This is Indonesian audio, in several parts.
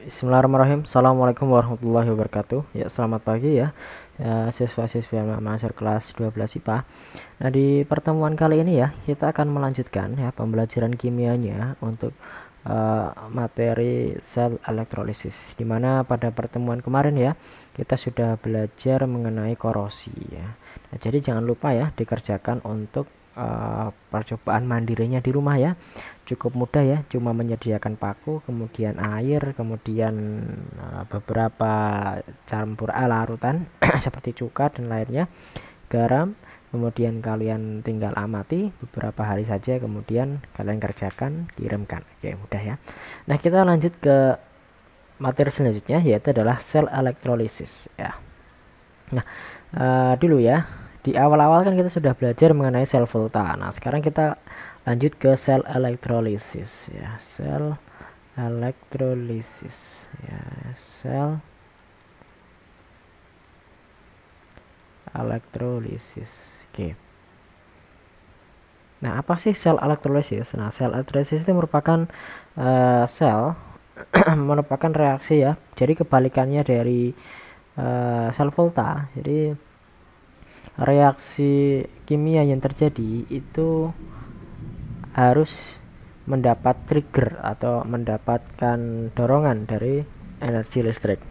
Bismillahirrahmanirrahim. Assalamualaikum warahmatullahi wabarakatuh. Ya, selamat pagi ya, siswa-siswi mahasiswa kelas 12 IPA. Nah, di pertemuan kali ini ya, kita akan melanjutkan ya pembelajaran kimianya untuk materi sel elektrolisis. Dimana pada pertemuan kemarin ya, kita sudah belajar mengenai korosi ya. Nah, jadi jangan lupa ya dikerjakan untuk percobaan mandirinya di rumah ya. Cukup mudah ya, cuma menyediakan paku, kemudian air, kemudian beberapa campur larutan seperti cuka dan lainnya, garam, kemudian kalian tinggal amati beberapa hari saja, kemudian kalian kerjakan, kirimkan. Oke, mudah ya. Nah, kita lanjut ke materi selanjutnya, yaitu adalah sel elektrolisis ya. Nah, dulu ya, di awal-awal kan kita sudah belajar mengenai sel volta. Nah, sekarang kita lanjut ke sel elektrolisis ya, sel elektrolisis ya, sel elektrolisis. Oke. Nah, apa sih sel elektrolisis? Nah, sel elektrolisis itu merupakan sel merupakan reaksi ya. Jadi kebalikannya dari sel volta. Jadi reaksi kimia yang terjadi itu harus mendapat trigger atau mendapatkan dorongan dari energi listrik.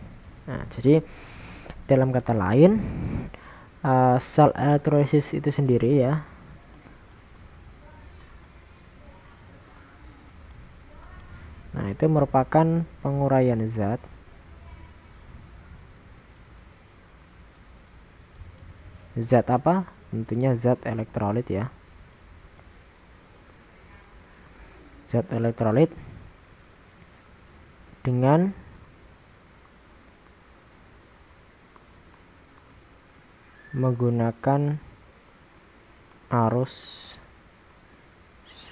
Nah, jadi dalam kata lain, sel elektrolisis itu sendiri ya, nah itu merupakan penguraian zat apa? Tentunya zat elektrolit ya. Zat elektrolit dengan menggunakan arus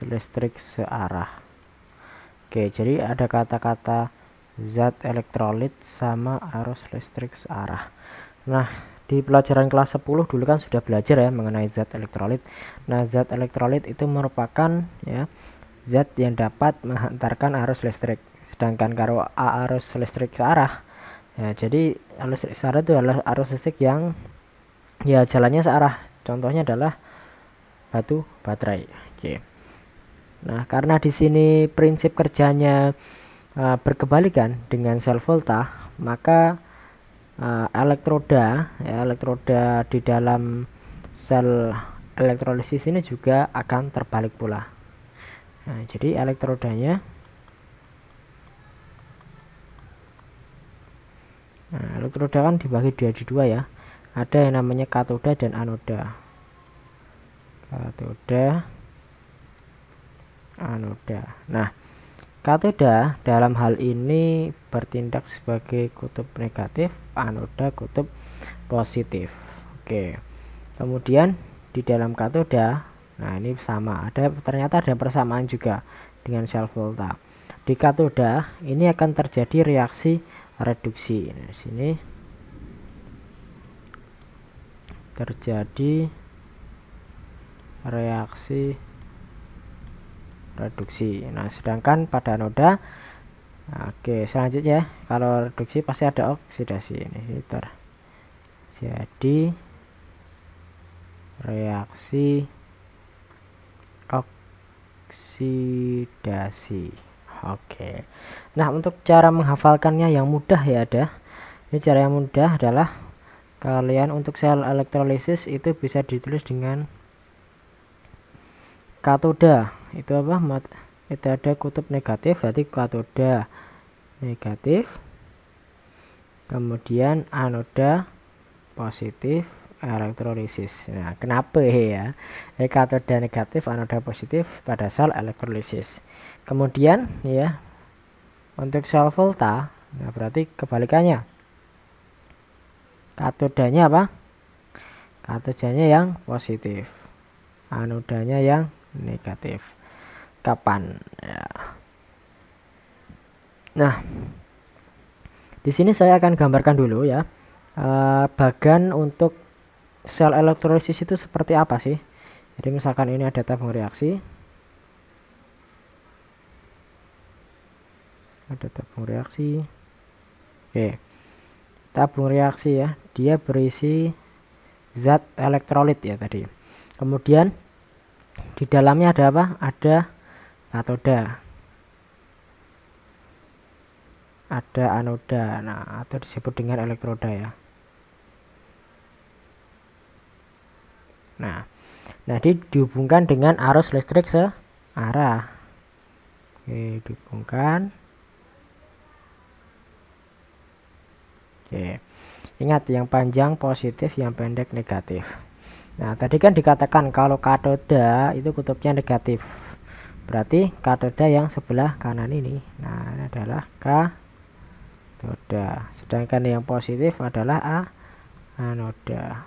listrik searah. Oke, jadi ada kata-kata zat elektrolit sama arus listrik searah. Nah, di pelajaran kelas 10 dulu kan sudah belajar ya mengenai zat elektrolit. Nah, zat elektrolit itu merupakan ya zat yang dapat menghantarkan arus listrik. Sedangkan kalau arus listrik searah ya, jadi arus listrik searah itu adalah arus listrik yang ya jalannya searah. Contohnya adalah batu baterai. Oke. Nah, karena di sini prinsip kerjanya berkebalikan dengan sel volta, maka elektroda di dalam sel elektrolisis ini juga akan terbalik pula. Nah, jadi elektrodanya elektroda kan dibagi jadi dua ya. Ada yang namanya katoda dan anoda. Katoda, anoda. Nah, katoda dalam hal ini bertindak sebagai kutub negatif, anoda kutub positif. Oke. Kemudian di dalam katoda, nah ini sama, ternyata ada persamaan juga dengan sel volta. Di katoda ini akan terjadi reaksi reduksi. Nah, di sini terjadi reaksi reduksi. Nah, sedangkan pada anoda, oke, selanjutnya kalau reduksi pasti ada oksidasi. Ini terjadi reaksi oksidasi. Oke. Nah, untuk cara menghafalkannya yang mudah ya ada. Ini cara yang mudah adalah kalian untuk sel elektrolisis itu bisa ditulis dengan katoda. Itu apa? Itu ada kutub negatif, berarti katoda negatif. Kemudian anoda positif elektrolisis. Nah, kenapa ya? Katoda negatif, anoda positif pada sel elektrolisis. Kemudian ya, untuk sel volta, nah berarti kebalikannya. Katodanya apa? Katodanya yang positif, anodanya yang negatif. Kapan ya? Nah, di sini saya akan gambarkan dulu ya, bagan untuk sel elektrolisis itu seperti apa sih. Jadi misalkan ini ada tabung reaksi, ada tabung reaksi, Oke, tabung reaksi ya, dia berisi zat elektrolit ya tadi. Kemudian di dalamnya ada apa? Ada katoda, ada anoda, nah atau disebut dengan elektroda ya. Nah, dihubungkan dengan arus listrik searah. Oke, dihubungkan. Oke, ingat yang panjang positif, yang pendek negatif. Nah, tadi kan dikatakan kalau katoda itu kutubnya negatif. Berarti katoda yang sebelah kanan ini. Nah, ini adalah katoda. Sedangkan yang positif adalah anoda.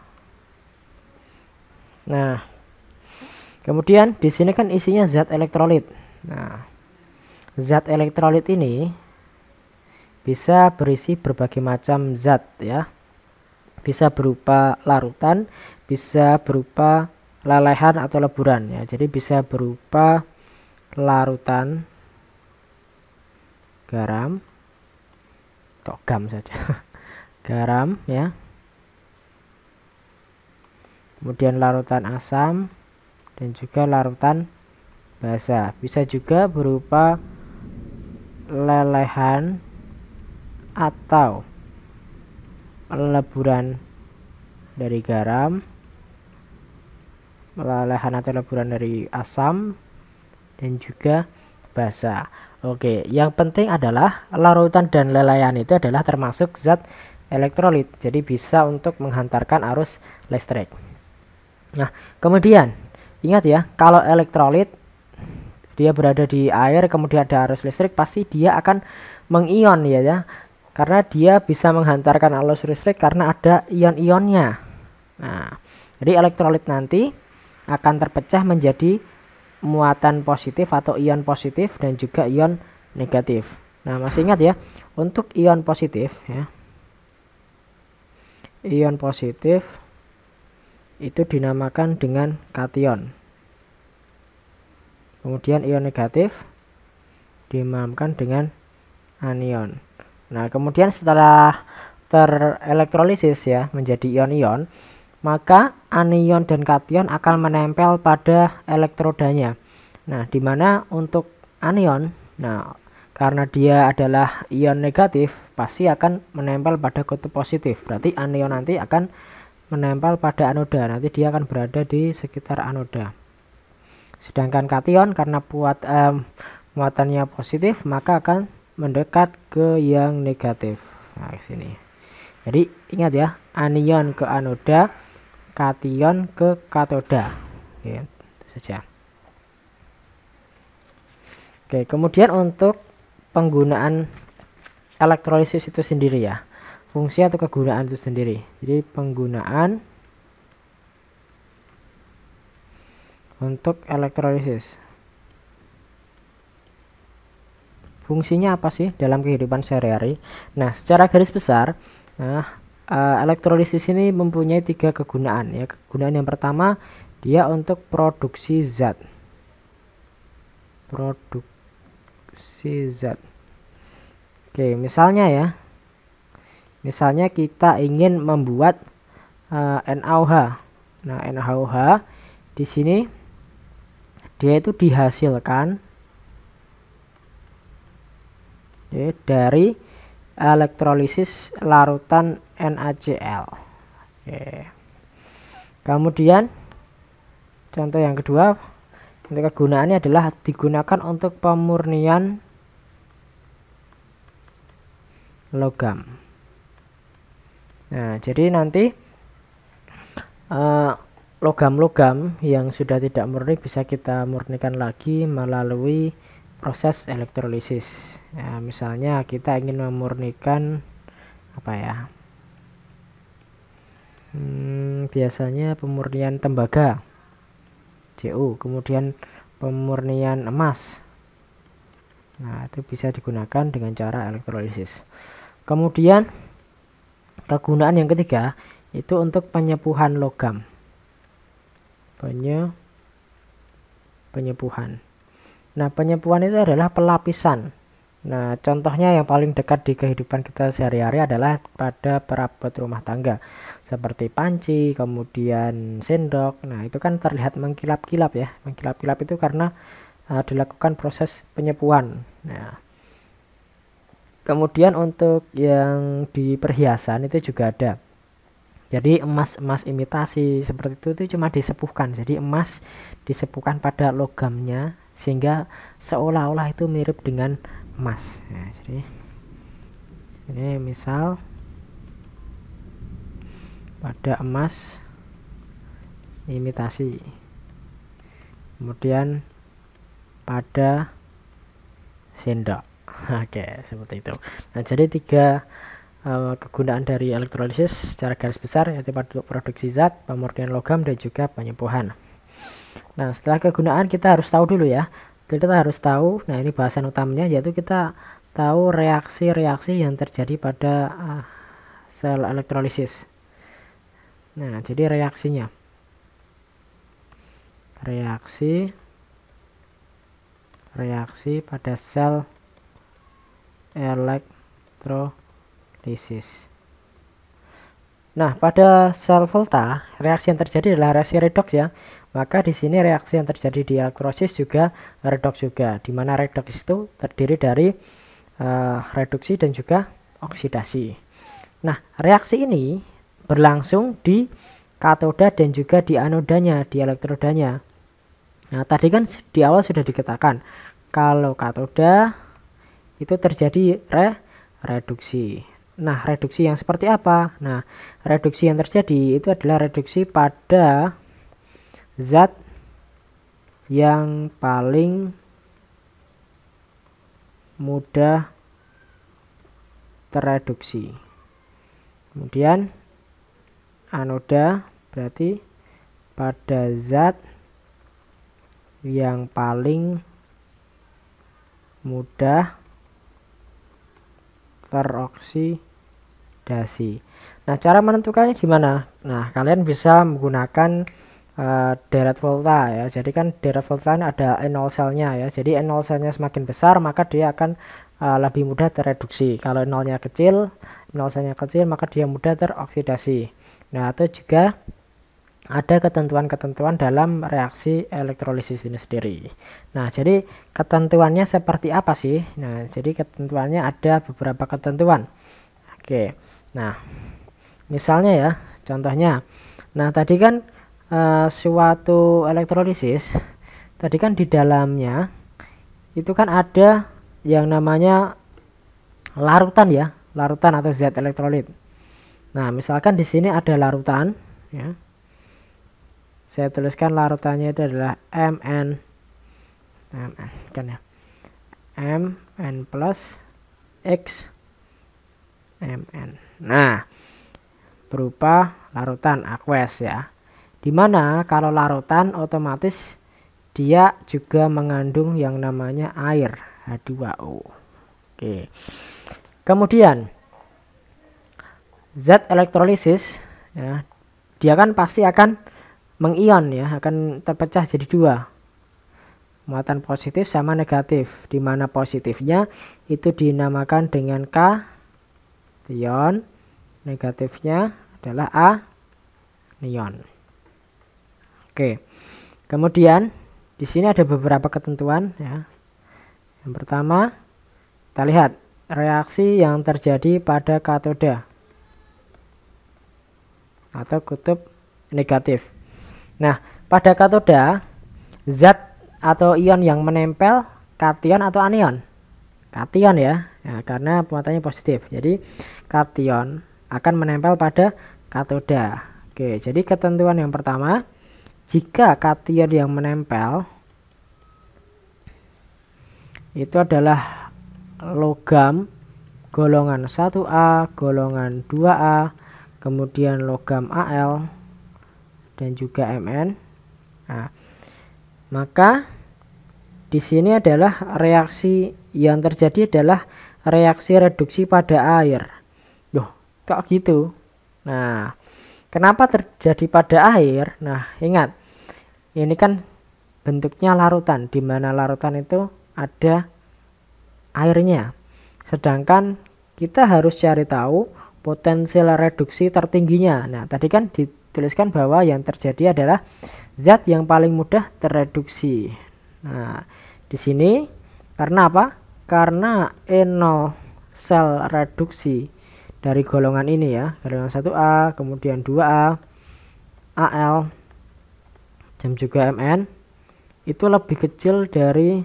Nah, kemudian di sini kan isinya zat elektrolit. Nah, zat elektrolit ini bisa berisi berbagai macam zat ya. Bisa berupa larutan, bisa berupa lelehan atau leburan ya. Jadi bisa berupa larutan garam atau gam saja. Garam ya. Kemudian larutan asam dan juga larutan basa. Bisa juga berupa lelehan atau leburan dari garam, lelehan atau leburan dari asam, dan juga basa. Oke, yang penting adalah larutan dan lelehan itu adalah termasuk zat elektrolit, jadi bisa untuk menghantarkan arus listrik. Nah, kemudian ingat ya, kalau elektrolit dia berada di air, kemudian ada arus listrik, pasti dia akan mengion ya. Karena dia bisa menghantarkan arus listrik karena ada ion-ionnya. Nah, jadi elektrolit nanti akan terpecah menjadi muatan positif atau ion positif dan juga ion negatif. Nah, masih ingat ya, untuk ion positif ya. Ion positif itu dinamakan dengan kation. Kemudian ion negatif dinamakan dengan anion. Nah, kemudian setelah terelektrolisis ya menjadi ion-ion, maka anion dan kation akan menempel pada elektrodanya. Nah, di mana untuk anion, nah karena dia adalah ion negatif, pasti akan menempel pada kutub positif. Berarti anion nanti akan menempel pada anoda. Nanti dia akan berada di sekitar anoda. Sedangkan kation karena muatannya positif, maka akan mendekat ke yang negatif. Nah, sini. Jadi ingat ya, anion ke anoda, kation ke katoda. Oke, itu saja. Oke, kemudian untuk penggunaan elektrolisis itu sendiri ya. Fungsi atau kegunaan itu sendiri. Jadi penggunaan untuk elektrolisis. Fungsinya apa sih dalam kehidupan sehari-hari? Nah, secara garis besar, elektrolisis ini mempunyai 3 kegunaan ya. Kegunaan yang pertama, dia untuk produksi zat. Produksi zat. Oke, misalnya ya. Misalnya kita ingin membuat NaOH. Nah, NaOH di sini dia itu dihasilkan dari elektrolisis larutan NaCl. Oke. Kemudian contoh yang kedua, untuk kegunaannya adalah digunakan untuk pemurnian logam. Nah, jadi nanti logam-logam yang sudah tidak murni bisa kita murnikan lagi melalui proses elektrolisis. Ya, misalnya kita ingin memurnikan apa ya? Biasanya pemurnian tembaga, Cu, kemudian pemurnian emas. Nah, itu bisa digunakan dengan cara elektrolisis. Kemudian kegunaan yang ketiga itu untuk penyepuhan logam. Penyepuhan. Nah, penyepuhan itu adalah pelapisan Nah, contohnya yang paling dekat di kehidupan kita sehari-hari adalah pada perabot rumah tangga, seperti panci, kemudian sendok. Nah, itu kan terlihat mengkilap-kilap ya. Mengkilap-kilap itu karena dilakukan proses penyepuan. Nah, kemudian untuk yang di perhiasan itu juga ada. Jadi emas imitasi seperti itu cuma disepuhkan. Jadi emas disepuhkan pada logamnya sehingga seolah-olah itu mirip dengan emas. Nah, jadi ini misal pada emas imitasi, kemudian pada sendok. Oke, seperti itu. Nah, jadi 3 kegunaan dari elektrolisis secara garis besar, yaitu produksi zat, pemurnian logam, dan juga penyepuhan. Nah, setelah kegunaan kita harus tahu dulu ya. Kita harus tahu, nah ini bahasan utamanya, yaitu kita tahu reaksi-reaksi yang terjadi pada sel elektrolisis. Nah, jadi reaksinya. Reaksi pada sel elektrolisis. Nah, pada sel volta, reaksi yang terjadi adalah reaksi redoks ya. Maka di sini reaksi yang terjadi di elektrolisis juga redoks juga, di mana redoks itu terdiri dari reduksi dan juga oksidasi. Nah, reaksi ini berlangsung di katoda dan juga di anodanya, di elektrodanya. Nah, tadi kan di awal sudah dikatakan kalau katoda itu terjadi reduksi. Nah, reduksi yang seperti apa? Nah, reduksi yang terjadi itu adalah reduksi pada zat yang paling mudah tereduksi. Kemudian anoda berarti pada zat yang paling mudah teroksidasi. Nah, cara menentukannya gimana? Nah, kalian bisa menggunakan deret volta ya. Jadi kan deret volta ini ada N0 selnya ya. Jadi N0 selnya semakin besar maka dia akan lebih mudah tereduksi. Kalau nolnya kecil, nol selnya kecil, maka dia mudah teroksidasi. Nah, itu juga ada ketentuan-ketentuan dalam reaksi elektrolisis ini sendiri. Nah, jadi ketentuannya seperti apa sih? Nah, jadi ketentuannya ada beberapa ketentuan. Oke. Nah, misalnya ya, contohnya. Nah, tadi kan suatu elektrolisis, tadi kan di dalamnya itu kan ada yang namanya larutan ya, larutan atau zat elektrolit. Nah, misalkan di sini ada larutan ya. Saya tuliskan larutannya itu adalah Mn kan ya, Mn plus X Mn. Nah, berupa larutan aqueous ya, dimana kalau larutan otomatis dia juga mengandung yang namanya air H2O. Oke. Kemudian zat elektrolisis ya, dia kan pasti akan mengion ya, akan terpecah jadi 2, muatan positif sama negatif, di mana positifnya itu dinamakan dengan kation, negatifnya adalah anion. Oke. Kemudian di sini ada beberapa ketentuan ya. Yang pertama, kita lihat reaksi yang terjadi pada katoda atau kutub negatif. Nah, pada katoda zat atau ion yang menempel kation atau anion? Kation ya, karena muatannya positif. Jadi kation akan menempel pada katoda. Oke, jadi ketentuan yang pertama, jika kation yang menempel itu adalah logam golongan 1A, golongan 2A, kemudian logam Al dan juga Mn. Nah, maka di sini adalah reaksi yang terjadi adalah reaksi reduksi pada air. Loh, kok gitu? Nah, kenapa terjadi pada air? Nah, ingat, ini kan bentuknya larutan, di mana larutan itu ada airnya. Sedangkan kita harus cari tahu potensial reduksi tertingginya. Nah, tadi kan dituliskan bahwa yang terjadi adalah zat yang paling mudah tereduksi. Nah, di sini karena apa? Karena E0 sel reduksi dari golongan ini ya, golongan 1A, kemudian 2A, AL, dan juga MN itu lebih kecil dari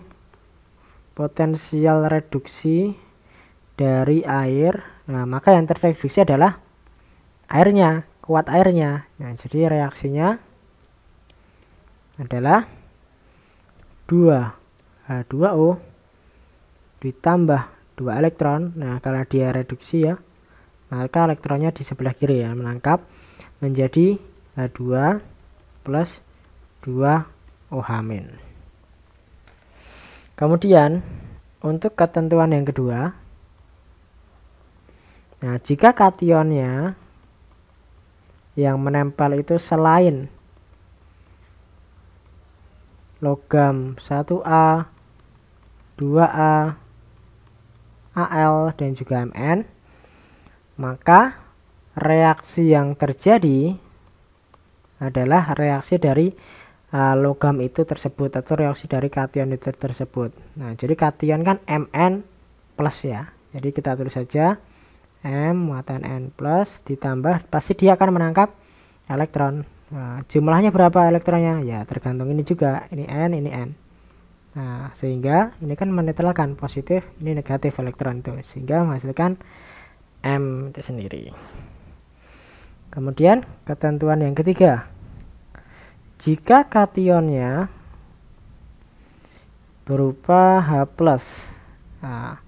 potensial reduksi dari air. Nah, maka yang terreduksi adalah airnya, kuat airnya. Nah, jadi reaksinya adalah 2H2O ditambah 2 elektron. Nah, kalau dia reduksi ya, maka elektronnya di sebelah kiri ya, menangkap menjadi H2 plus 2OH-. Kemudian untuk ketentuan yang kedua, nah, jika kationnya yang menempel itu selain logam 1A, 2A, AL, dan juga MN, maka reaksi yang terjadi adalah reaksi dari logam itu tersebut atau reaksi dari kation itu tersebut. Nah, jadi kation kan Mn plus ya. Jadi kita tulis saja M muatan N plus ditambah, pasti dia akan menangkap elektron. Nah, jumlahnya berapa elektronnya? Ya tergantung ini juga, ini N, ini N. Nah, sehingga ini kan menetralkan positif, ini negatif elektron itu, sehingga menghasilkan M itu sendiri. Kemudian ketentuan yang ketiga, jika kationnya berupa H+, nah,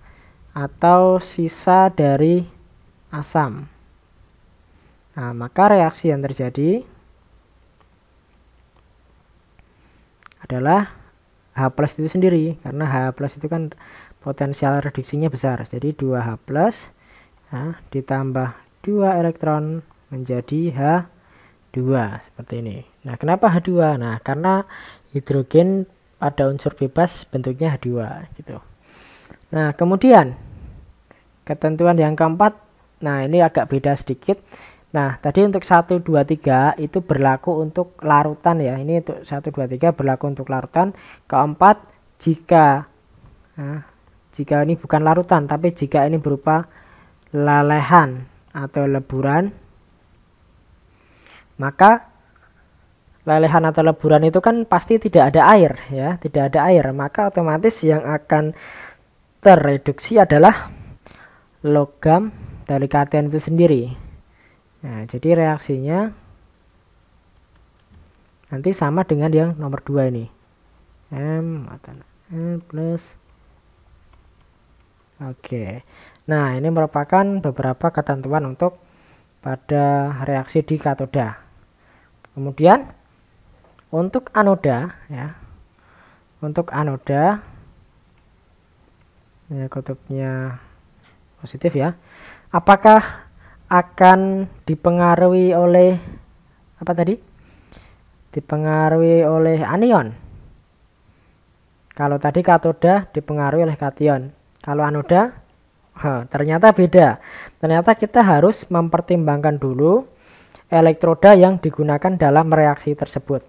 atau sisa dari asam, nah, maka reaksi yang terjadi adalah H+ itu sendiri, karena H+ itu kan potensial reduksinya besar. Jadi 2H+, nah, ditambah 2 elektron menjadi H2 seperti ini. Nah, kenapa H2? Nah, karena hidrogen pada unsur bebas bentuknya H2 gitu. Nah, kemudian ketentuan yang keempat, nah ini agak beda sedikit. Nah, tadi untuk 1, 2, 3 itu berlaku untuk larutan ya. Ini untuk 1, 2, 3 berlaku untuk larutan. Keempat, jika ini bukan larutan, tapi jika ini berupa lelehan atau leburan, maka lelehan atau leburan itu kan pasti tidak ada air ya, tidak ada air, maka otomatis yang akan tereduksi adalah logam dari kation itu sendiri. Nah, jadi reaksinya nanti sama dengan yang nomor 2 ini. M plus. Oke. Nah, ini merupakan beberapa ketentuan untuk pada reaksi di katoda. Kemudian untuk anoda ya. Untuk anoda ya, kutubnya positif ya. Apakah akan dipengaruhi oleh apa tadi? Dipengaruhi oleh anion. Kalau tadi katoda dipengaruhi oleh kation. Kalau anoda ternyata beda. Ternyata kita harus mempertimbangkan dulu elektroda yang digunakan dalam reaksi tersebut.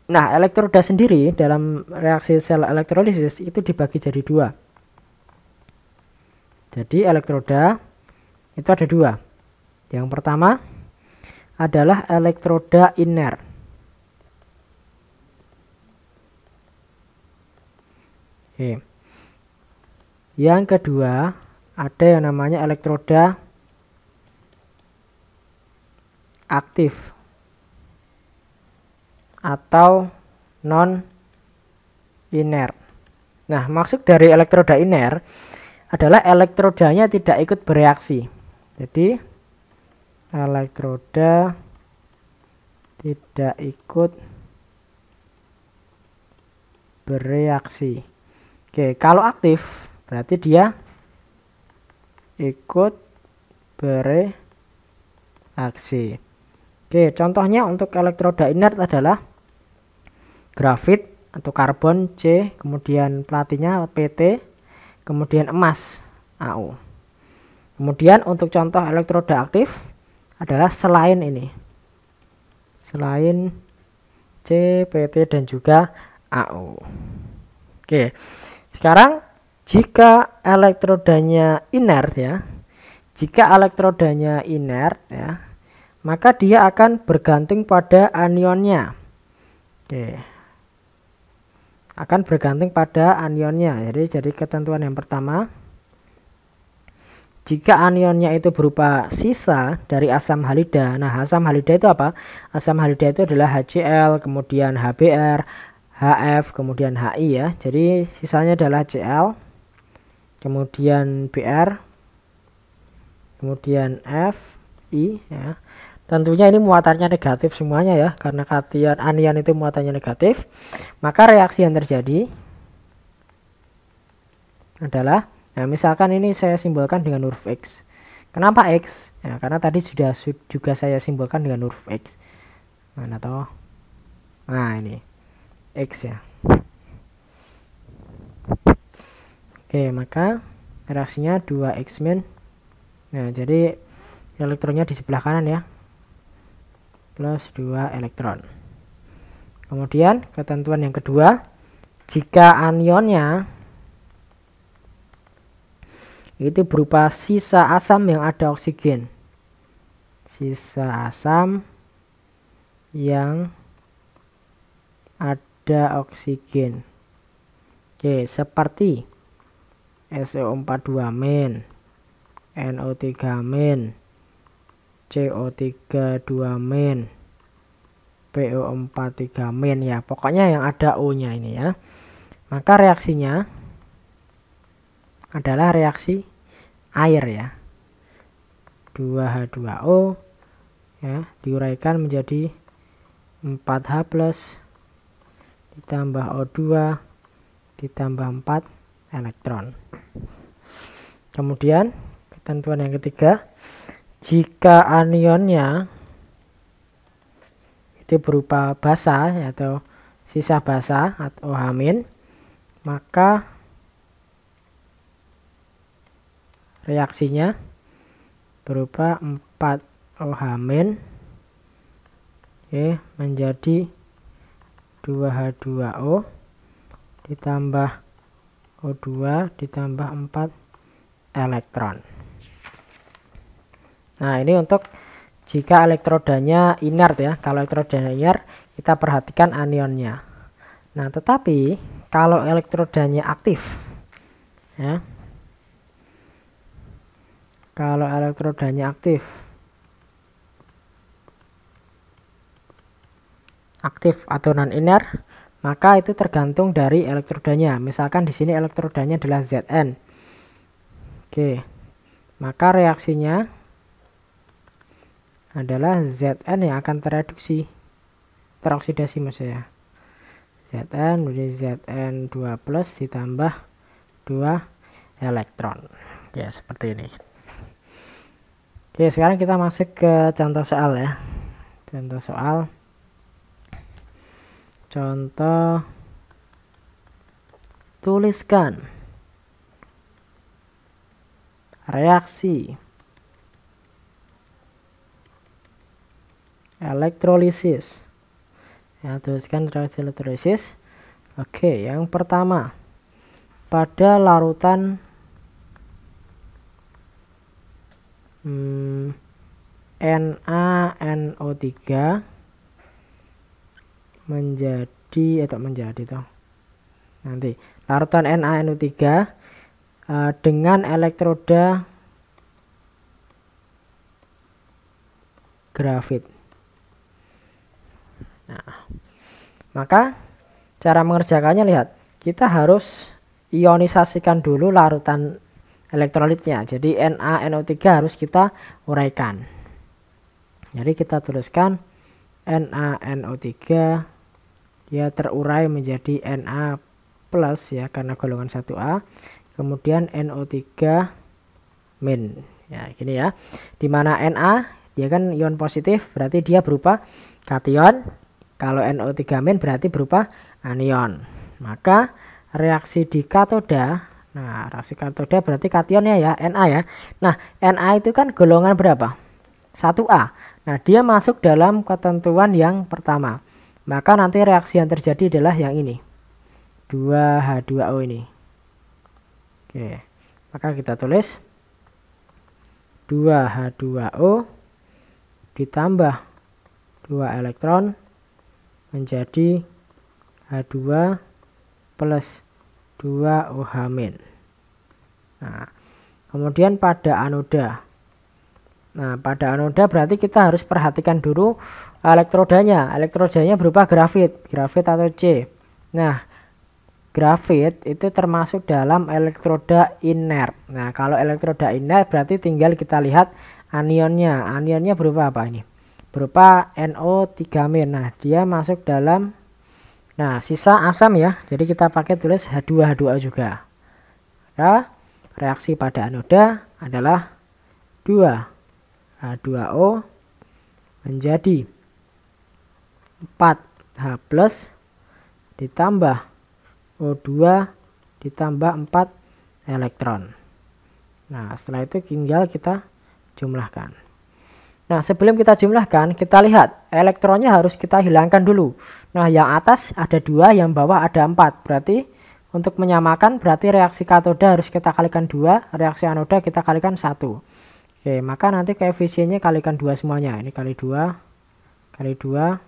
Nah, elektroda sendiri dalam reaksi sel elektrolisis itu dibagi jadi 2. Jadi elektroda itu ada 2. Yang pertama adalah elektroda iner. Oke. Yang kedua ada yang namanya elektroda aktif atau non iner. Nah, maksud dari elektroda iner adalah elektrodanya tidak ikut bereaksi. Jadi elektroda tidak ikut bereaksi. Oke, kalau aktif berarti dia ikut bereaksi. Oke, contohnya untuk elektroda inert adalah grafit atau karbon C, kemudian platinnya PT, kemudian emas AU. Kemudian untuk contoh elektroda aktif adalah selain ini, selain C, PT dan juga AU. Oke, sekarang jika elektrodanya inert ya, jika elektrodanya inert ya, maka dia akan bergantung pada anionnya. Oke, akan bergantung pada anionnya. Jadi ketentuan yang pertama, jika anionnya itu berupa sisa dari asam halida. Nah, asam halida itu apa? Asam halida itu adalah HCl, kemudian HBr, HF, kemudian HI ya. Jadi sisanya adalah Cl, kemudian Br, kemudian F, I ya. Tentunya ini muatannya negatif semuanya ya, karena kation anion itu muatannya negatif. Maka reaksi yang terjadi adalah, nah misalkan ini saya simbolkan dengan huruf X. Kenapa X? Ya, karena tadi sudah juga saya simbolkan dengan huruf X. Mana toh? Nah ini X ya. Oke, maka reaksinya 2X-. Nah, jadi elektronnya di sebelah kanan ya, plus 2 elektron. Kemudian ketentuan yang kedua, jika anionnya itu berupa sisa asam yang ada oksigen, sisa asam yang ada oksigen. Oke, seperti SO42-, NO3-, CO3-2-, PO43- ya, pokoknya yang ada O-nya ini ya. Maka reaksinya adalah reaksi air ya. 2H2O ya, diuraikan menjadi 4H+ ditambah O2 ditambah 4 elektron. Kemudian ketentuan yang ketiga, jika anionnya itu berupa basa atau sisa basa atau H-, maka reaksinya berupa 4OH- menjadi 2H2O ditambah O2 ditambah 4 elektron. Nah, ini untuk jika elektrodanya inert ya. Kalau elektrodanya inert, kita perhatikan anionnya. Nah, tetapi kalau elektrodanya aktif ya, kalau elektrodanya aktif atau non inert, maka itu tergantung dari elektrodanya. Misalkan di sini elektrodanya adalah Zn. Oke, maka reaksinya adalah Zn yang akan teroksidasi maksudnya. Zn menjadi Zn2+ ditambah 2 elektron. Ya, seperti ini. Oke, sekarang kita masuk ke contoh soal ya. Contoh soal. Contoh, tuliskan reaksi elektrolisis. Ya, tuliskan reaksi elektrolisis. Oke, yang pertama, pada larutan NaNO3 nanti larutan NaNO3 dengan elektroda grafit. Nah, maka cara mengerjakannya lihat, kita harus ionisasikan dulu larutan elektrolitnya. Jadi NaNO3 harus kita uraikan. Jadi kita tuliskan NaNO3 dia terurai menjadi Na+ ya, karena golongan 1A. Kemudian NO3- ya, gini ya. Dimana Na dia kan ion positif, berarti dia berupa kation. Kalau NO3- berarti berupa anion. Maka reaksi di katoda Nah, reaksi katoda berarti kationnya ya, Na ya. Nah, Na itu kan golongan berapa? 1A. Nah, dia masuk dalam ketentuan yang pertama. Maka nanti reaksi yang terjadi adalah yang ini. 2H2O ini. Oke. Maka kita tulis 2H2O ditambah 2 elektron menjadi H2 plus 2OH-. Nah, kemudian pada anoda. Nah, pada anoda berarti kita harus perhatikan dulu elektrodanya. Elektrodanya berupa grafit atau C. Nah, grafit itu termasuk dalam elektroda inert. Nah, kalau elektroda inert berarti tinggal kita lihat anionnya. Anionnya berupa apa ini? Berupa NO3-. Nah, dia masuk dalam, nah, sisa asam ya. Jadi kita pakai tulis H2H2O juga. Maka reaksi pada anoda adalah 2H2O menjadi 4H plus ditambah O2 ditambah 4 elektron. Nah, setelah itu tinggal kita jumlahkan. Nah, sebelum kita jumlahkan, kita lihat elektronnya harus kita hilangkan dulu. Nah, yang atas ada 2, yang bawah ada 4. Berarti untuk menyamakan berarti reaksi katoda harus kita kalikan 2, reaksi anoda kita kalikan 1. Oke, maka nanti koefisiennya kalikan 2 semuanya. Ini kali 2, kali 2,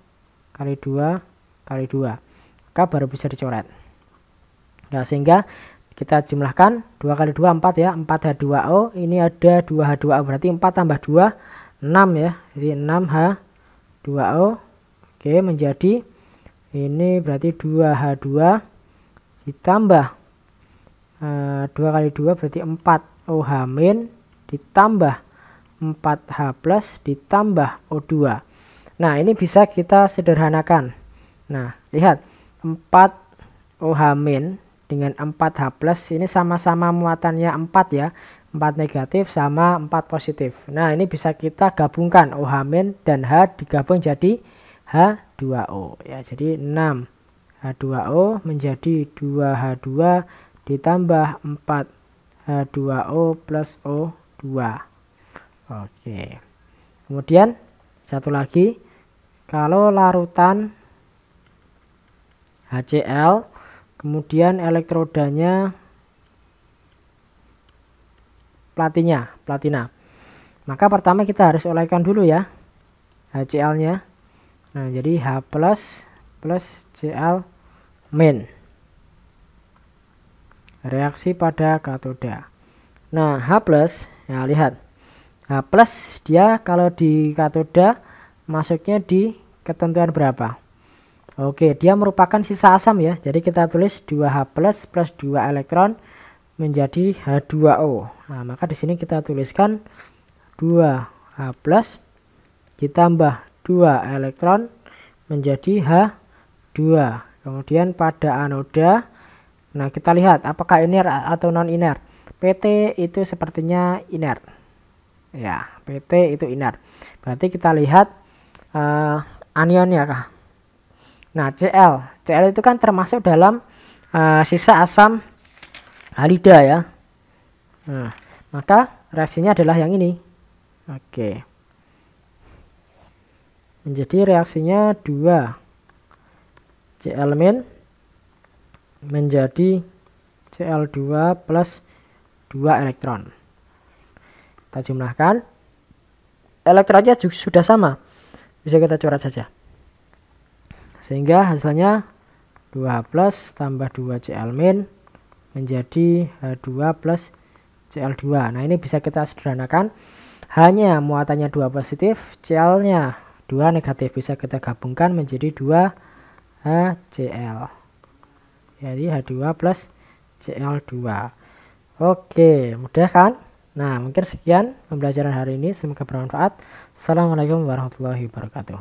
kali 2, kali 2. Maka baru bisa dicoret. Nah, sehingga kita jumlahkan 2 kali 2 4 ya, 4H2O, ini ada 2H2O, berarti 4 tambah 2 6 ya, jadi 6H2O. Oke, menjadi ini berarti 2H2 ditambah 2 kali 2 berarti 4OH- ditambah 4H plus ditambah O2. Nah, ini bisa kita sederhanakan. Nah, lihat 4OH- dengan 4H plus ini sama-sama muatannya 4 ya. 4 negatif sama 4 positif. Nah, ini bisa kita gabungkan OH- dan H digabung jadi H2O ya. Jadi 6H2O menjadi 2H2 ditambah 4H2O plus O2. Oke. Kemudian satu lagi, kalau larutan HCl kemudian elektrodanya platina. Maka pertama kita harus oleskan dulu ya HCl-nya. Nah, jadi H plus Cl min. Reaksi pada katoda. Nah, H plus, ya lihat. H plus dia kalau di katoda masuknya di ketentuan berapa? Oke, dia merupakan sisa asam ya. Jadi kita tulis 2H plus 2 elektron menjadi H2O. Nah, maka di sini kita tuliskan 2H plus ditambah 2 elektron menjadi H2. Kemudian pada anoda, nah kita lihat apakah inert atau non inert. PT itu sepertinya inert. Ya, PT itu inert. Berarti kita lihat anionnya kah? Nah, Cl itu kan termasuk dalam sisa asam halida ya. Nah, maka reaksinya adalah yang ini. Oke. Menjadi reaksinya 2 Cl- menjadi Cl2 plus 2 elektron. Kita jumlahkan. Elektronnya juga sudah sama. Bisa kita coret saja. Sehingga hasilnya 2H plus tambah 2 Cl- menjadi H2 plus Cl2. Nah, ini bisa kita sederhanakan. Hanya muatannya 2 positif, Cl-nya 2 negatif. Bisa kita gabungkan menjadi 2 HCl. Jadi H2 plus Cl2. Oke, mudah kan? Nah, mungkin sekian pembelajaran hari ini. Semoga bermanfaat. Assalamualaikum warahmatullahi wabarakatuh.